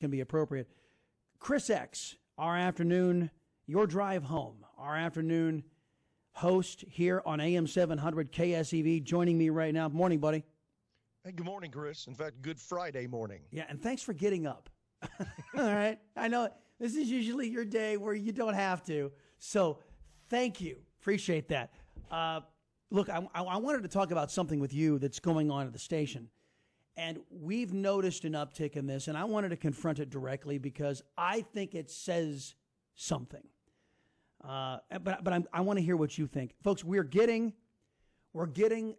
can be appropriate. Chris X, our afternoon, your drive home, our afternoon host here on AM 700 KSEV, joining me right now. Morning, buddy. Hey, good morning, Chris. In fact, good Friday morning. Yeah, and thanks for getting up. All right. I know this is usually your day where you don't have to. So thank you. Appreciate that. Look, I wanted to talk about something with you that's going on at the station. And we've noticed an uptick in this, and I wanted to confront it directly because I think it says something. But I want to hear what you think. Folks, we're getting,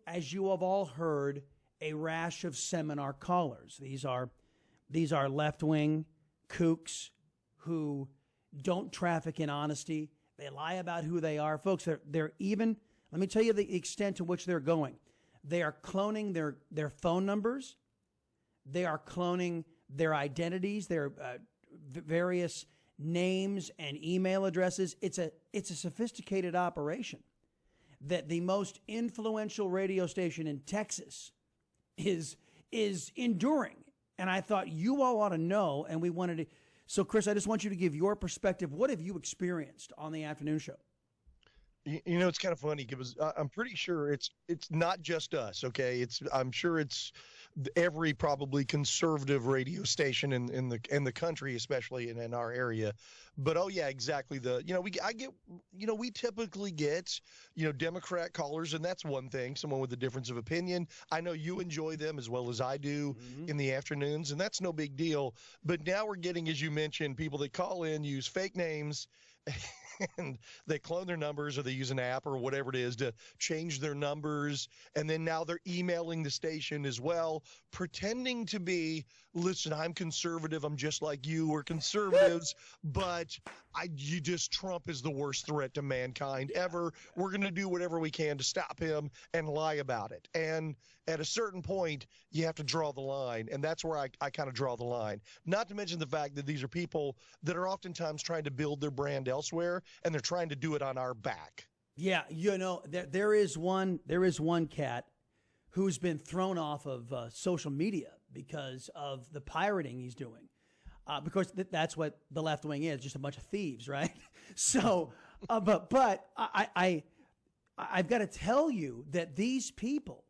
as you have all heard, a rash of seminar callers. These are left-wing kooks who don't traffic in honesty. They lie about who they are. Folks, they're even, let me tell you the extent to which they're going. They are cloning their phone numbers. They are cloning their identities, their various names and email addresses. It's a sophisticated operation that the most influential radio station in Texas is enduring. And I thought you all ought to know, and we wanted to. So, Chris, I just want you to give your perspective. What have you experienced on the afternoon show? You know, it's kind of funny because I'm pretty sure it's not just us. Okay, I'm sure it's every probably conservative radio station in the country, especially in our area. But oh yeah, exactly. We typically get Democrat callers, and that's one thing. Someone with a difference of opinion. I know you enjoy them as well as I do in the afternoons, and that's no big deal. But now we're getting, as you mentioned, people that call in, use fake names, and they clone their numbers, or they use an app or whatever it is to change their numbers. And then now they're emailing the station as well, pretending to be, listen, I'm conservative. I'm just like you. We're conservatives, but Trump is the worst threat to mankind ever. We're going to do whatever we can to stop him, and lie about it. And at a certain point, you have to draw the line. And that's where I kind of draw the line. Not to mention the fact that these are people that are oftentimes trying to build their brand elsewhere, and they're trying to do it on our back. Yeah, there is one cat who's been thrown off of social media because of the pirating he's doing. Because that's what the left wing is, just a bunch of thieves, right? So, but I've got to tell you that these people,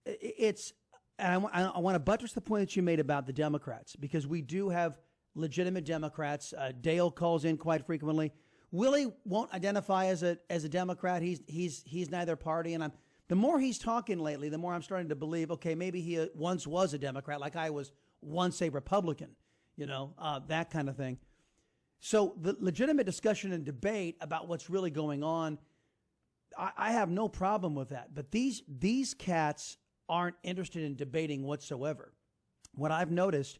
it's, and I want to buttress the point that you made about the Democrats, because we do have legitimate Democrats. Dale calls in quite frequently. Willie won't identify as a Democrat. He's neither party. And the more he's talking lately, the more I'm starting to believe, okay, maybe he once was a Democrat, like I was once a Republican, that kind of thing. So the legitimate discussion and debate about what's really going on, I have no problem with that. But these cats aren't interested in debating whatsoever. What I've noticed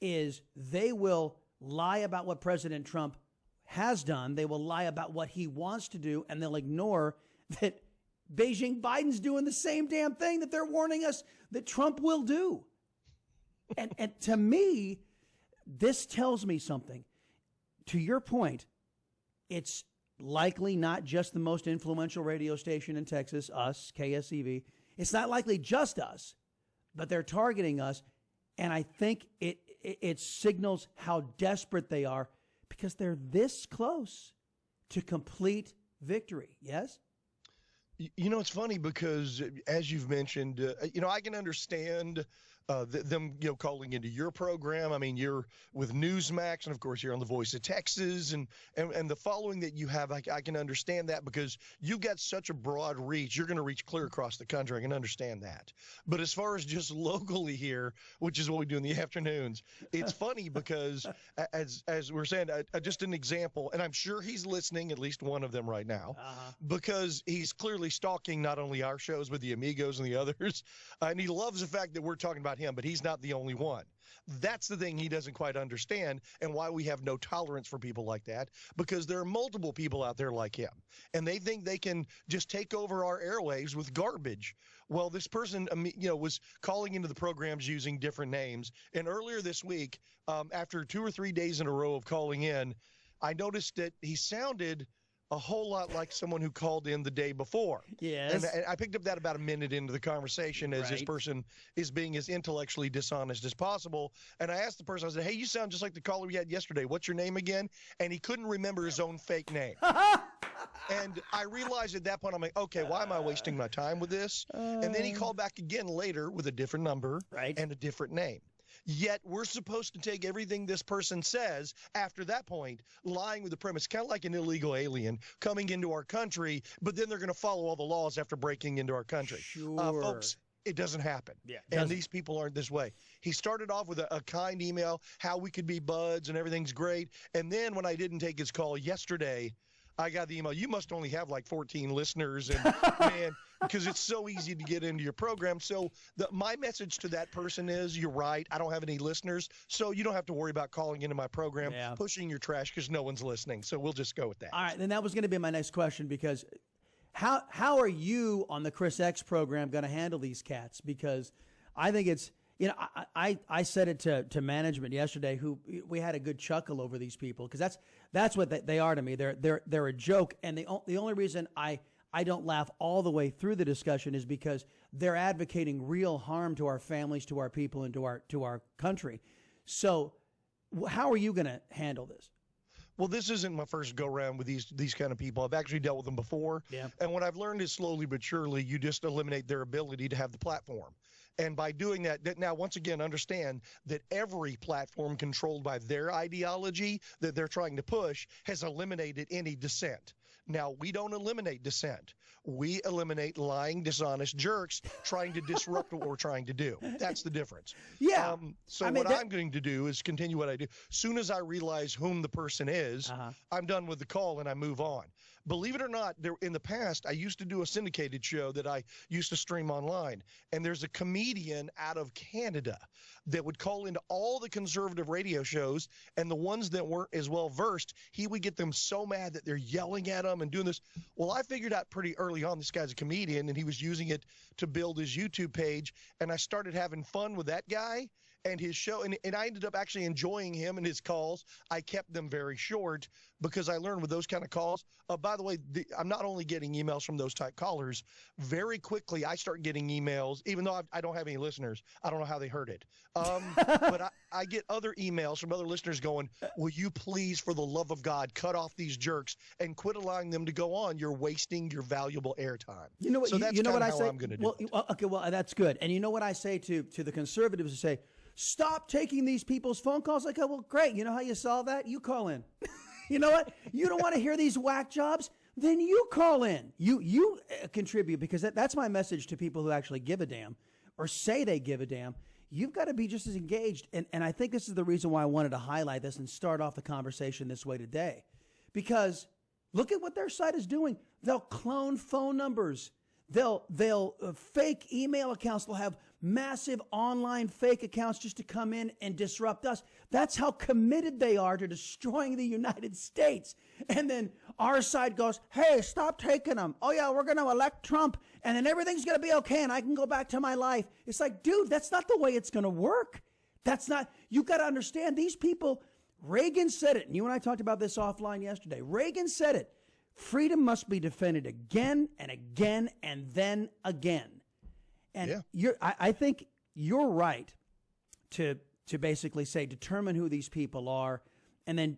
is they will lie about what President Trump has done. They will lie about what he wants to do, and they'll ignore that Beijing Biden's doing the same damn thing that they're warning us that Trump will do. And to me, this tells me something. To your point, it's likely not just the most influential radio station in Texas, us, KSEV. It's not likely just us, but they're targeting us. And I think it signals how desperate they are, because they're this close to complete victory. Yes? It's funny because, as you've mentioned, I can understand them, calling into your program. I mean, you're with Newsmax, and of course, you're on the Voice of Texas, and the following that you have, I can understand that because you've got such a broad reach. You're going to reach clear across the country. I can understand that. But as far as just locally here, which is what we do in the afternoons, it's funny because, as we're saying, just an example, and I'm sure he's listening, at least one of them right now, because he's clearly stalking not only our shows, but the Amigos and the others. And he loves the fact that we're talking about him, but he's not the only one. That's the thing he doesn't quite understand, and why we have no tolerance for people like that, because there are multiple people out there like him, and they think they can just take over our airwaves with garbage. Well, this person, was calling into the programs using different names, and earlier this week, after 2 or 3 days in a row of calling in, I noticed that he sounded a whole lot like someone who called in the day before. Yes. And I picked up that about a minute into the conversation as this person is being as intellectually dishonest as possible. And I asked the person, I said, hey, you sound just like the caller we had yesterday. What's your name again? And he couldn't remember his own fake name. And I realized at that point, I'm like, okay, why am I wasting my time with this? And then he called back again later with a different number and a different name. Yet we're supposed to take everything this person says after that point, lying with the premise, kind of like an illegal alien coming into our country, but then they're going to follow all the laws after breaking into our country. Sure. Folks, it doesn't happen. Yeah, and these people aren't this way. He started off with a kind email, how we could be buds and everything's great. And then when I didn't take his call yesterday, I got the email, you must only have like 14 listeners, and man, because it's so easy to get into your program. So my message to that person is, you're right, I don't have any listeners, so you don't have to worry about calling into my program, pushing your trash because no one's listening. So we'll just go with that. All right, then that was going to be my next question, because how are you on the Chris X program going to handle these cats? Because I think it's, you know, I said it to management yesterday, who we had a good chuckle over these people, because that's what they are to me. They're a joke, and the only reason I don't laugh all the way through the discussion is because they're advocating real harm to our families, to our people, and to our country. So, how are you going to handle this? Well, this isn't my first go-around with these kind of people. I've actually dealt with them before. Yeah. And what I've learned is slowly but surely, you just eliminate their ability to have the platform. And by doing that, now, once again, understand that every platform controlled by their ideology that they're trying to push has eliminated any dissent. Now, we don't eliminate dissent. We eliminate lying, dishonest jerks trying to disrupt what we're trying to do. That's the difference. Yeah. So what I'm going to do is continue what I do. Soon as I realize whom the person is, I'm done with the call and I move on. Believe it or not, in the past, I used to do a syndicated show that I used to stream online. And there's a comedian out of Canada that would call into all the conservative radio shows, and the ones that weren't as well versed, he would get them so mad that they're yelling at him and doing this. Well, I figured out pretty early on this guy's a comedian, and he was using it to build his YouTube page, and I started having fun with that guy and his show, and I ended up actually enjoying him and his calls. I kept them very short because I learned with those kind of calls. By the way, I'm not only getting emails from those type callers. Very quickly, I start getting emails, even though I don't have any listeners. I don't know how they heard it. But I get other emails from other listeners going, will you please, for the love of God, cut off these jerks and quit allowing them to go on? You're wasting your valuable airtime. You know what? So that's you know what I how say? I'm going to do it. Okay, well, that's good. And you know what I say to the conservatives? I say, stop taking these people's phone calls. Like, oh, well, great. You know how you solve that? You call in. You know what? You don't want to hear these whack jobs? Then you call in. You contribute, because that's my message to people who actually give a damn or say they give a damn. You've got to be just as engaged. And I think this is the reason why I wanted to highlight this and start off the conversation this way today. Because look at what their site is doing. They'll clone phone numbers. They'll fake email accounts. They'll have massive online fake accounts just to come in and disrupt us. That's how committed they are to destroying the United States. And then our side goes, hey, stop taking them. Oh, yeah, we're going to elect Trump, and then everything's going to be okay, and I can go back to my life. It's like, dude, that's not the way it's going to work. That's not, you got to understand, these people, Reagan said it, and you and I talked about this offline yesterday. Reagan said it. Freedom must be defended again and again and then again. And I think you're right to basically say, determine who these people are. And then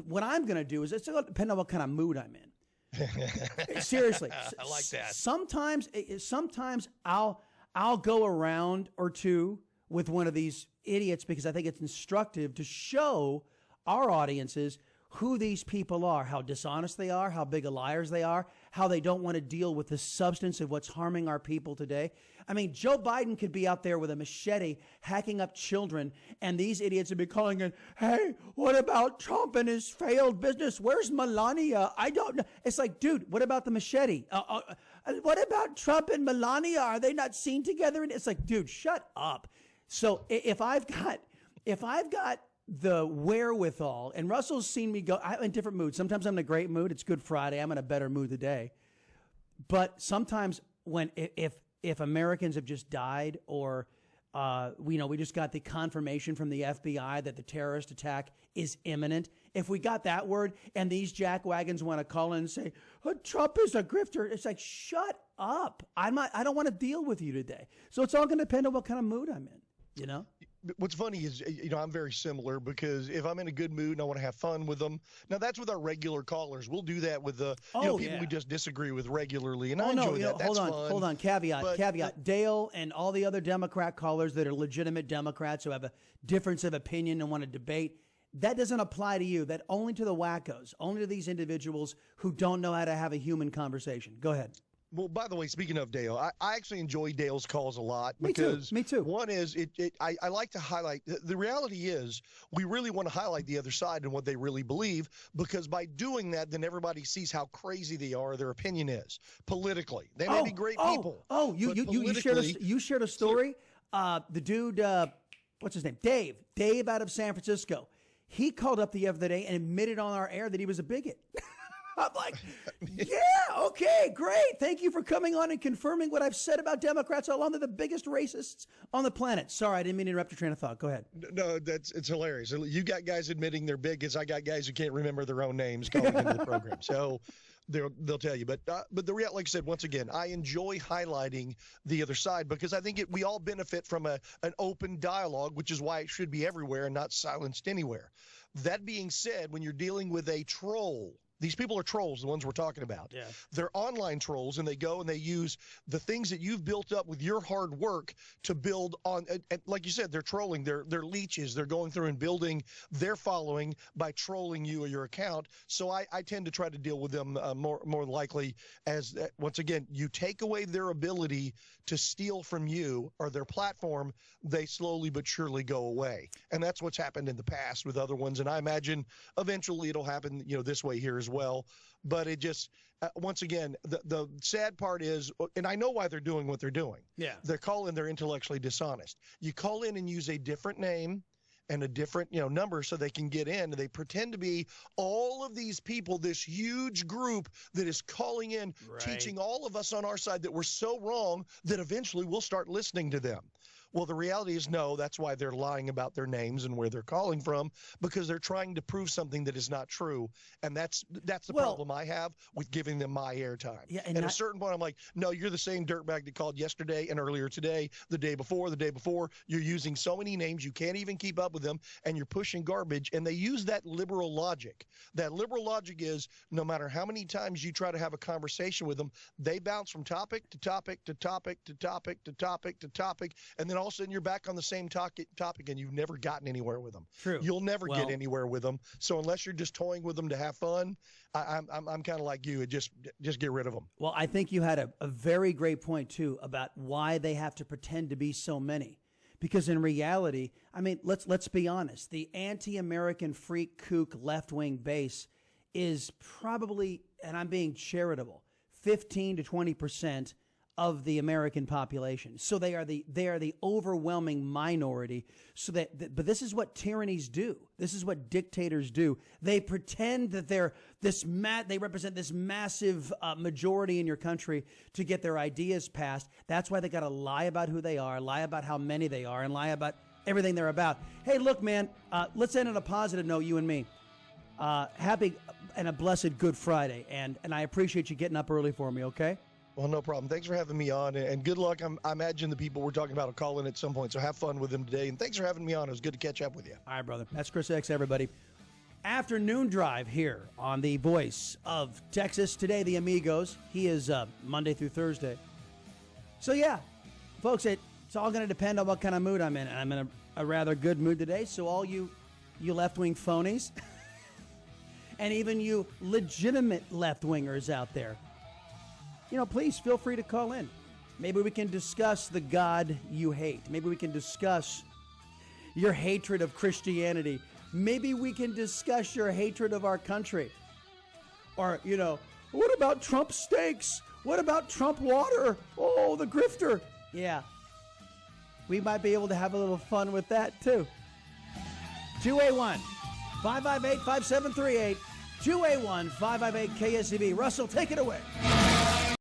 what I'm going to do is, it's going to depend on what kind of mood I'm in. Seriously. I like that. Sometimes I'll go around or two with one of these idiots, because I think it's instructive to show our audiences who these people are, how dishonest they are, how big of liars they are, how they don't want to deal with the substance of what's harming our people today. I mean, Joe Biden could be out there with a machete hacking up children, and these idiots would be calling in, hey, what about Trump and his failed business? Where's Melania? I don't know. It's like, dude, what about the machete? What about Trump and Melania? Are they not seen together? And it's like, dude, shut up. So if I've got the wherewithal, and Russell's seen me go, I'm in different moods. Sometimes I'm in a great mood. It's Good Friday. I'm in a better mood today. But sometimes if Americans have just died, or We just got the confirmation from the FBI that the terrorist attack is imminent. If we got that word and these jackwagons want to call in and say, Trump is a grifter, it's like, shut up. I don't want to deal with you today. So it's all going to depend on what kind of mood I'm in, you know? What's funny is, I'm very similar because if I'm in a good mood and I want to have fun with them, now that's with our regular callers. We'll do that with the people we just disagree with regularly, and I enjoy that. That's fun. Hold on. Caveat. Dale and all the other Democrat callers that are legitimate Democrats who have a difference of opinion and want to debate, that doesn't apply to you. That only to the wackos, only to these individuals who don't know how to have a human conversation. Go ahead. Well, by the way, speaking of Dale, I actually enjoy Dale's calls a lot because me too. One is I like to highlight the reality is we really want to highlight the other side and what they really believe, because by doing that, then everybody sees how crazy they are. Their opinion is politically. They may be great people. You shared a story. The dude, what's his name? Dave out of San Francisco. He called up the other day and admitted on our air that he was a bigot. I'm like, yeah, okay, great. Thank you for coming on and confirming what I've said about Democrats all along. They're the biggest racists on the planet. Sorry, I didn't mean to interrupt your train of thought. Go ahead. No, it's hilarious. You got guys admitting they're bigots. I got guys who can't remember their own names calling into the program. So they'll tell you. But the real, like I said, once again, I enjoy highlighting the other side because I think we all benefit from an open dialogue, which is why it should be everywhere and not silenced anywhere. That being said, when you're dealing with a troll, these people are trolls, the ones we're talking about. Yeah. They're online trolls, and they go and they use the things that you've built up with your hard work to build on. And like you said, they're trolling. They're leeches. They're going through and building their following by trolling you or your account. So I tend to try to deal with them more likely as, once again, you take away their ability to steal from you or their platform, they slowly but surely go away. And that's what's happened in the past with other ones. And I imagine eventually it'll happen, this way here as well. But it just, once again, the sad part is, and I know why they're doing what they're doing. Yeah. They're intellectually dishonest. You call in and use a different name and a different, number so they can get in. And they pretend to be all of these people, this huge group that is calling in, teaching all of us on our side that we're so wrong that eventually we'll start listening to them. Well, the reality is no, that's why they're lying about their names and where they're calling from, because they're trying to prove something that is not true. And that's the problem I have with giving them my airtime. Yeah, and at a certain point, I'm like, no, you're the same dirtbag that called yesterday and earlier today, the day before. You're using so many names, you can't even keep up with them, and you're pushing garbage. And they use that liberal logic. That liberal logic is no matter how many times you try to have a conversation with them, they bounce from topic to topic to topic to topic to topic to topic, and then all of a sudden you're back on the same topic and you've never gotten anywhere with them. True. You'll never get anywhere with them. So unless you're just toying with them to have fun, I'm kind of like you. Just get rid of them. Well, I think you had a very great point too about why they have to pretend to be so many. Because in reality, I mean, let's be honest. The anti-American freak kook left-wing base is probably, and I'm being charitable, 15 to 20% of the American population. So they are the overwhelming minority. So but this is what tyrannies do. This is what dictators do. They pretend that they represent this massive majority in your country to get their ideas passed. That's why they got to lie about who they are, lie about how many they are, and lie about everything they're about. Hey, look, man, let's end on a positive note, you and me. Happy and a blessed Good Friday, and I appreciate you getting up early for me, okay? Well, no problem. Thanks for having me on, and good luck. I imagine the people we're talking about will call in at some point, so have fun with them today. And thanks for having me on. It was good to catch up with you. All right, brother. That's Chris X, everybody. Afternoon drive here on the Voice of Texas. Today, the Amigos. He is Monday through Thursday. So, yeah, folks, it's all going to depend on what kind of mood I'm in. And I'm in a rather good mood today, so all you left-wing phonies and even you legitimate left-wingers out there, please feel free to call in. Maybe we can discuss the God you hate. Maybe we can discuss your hatred of Christianity. Maybe we can discuss your hatred of our country. Or, what about Trump steaks? What about Trump water? Oh, the grifter. Yeah. We might be able to have a little fun with that, too. 281-558-5738. 281-558-KSCB. Russell, take it away.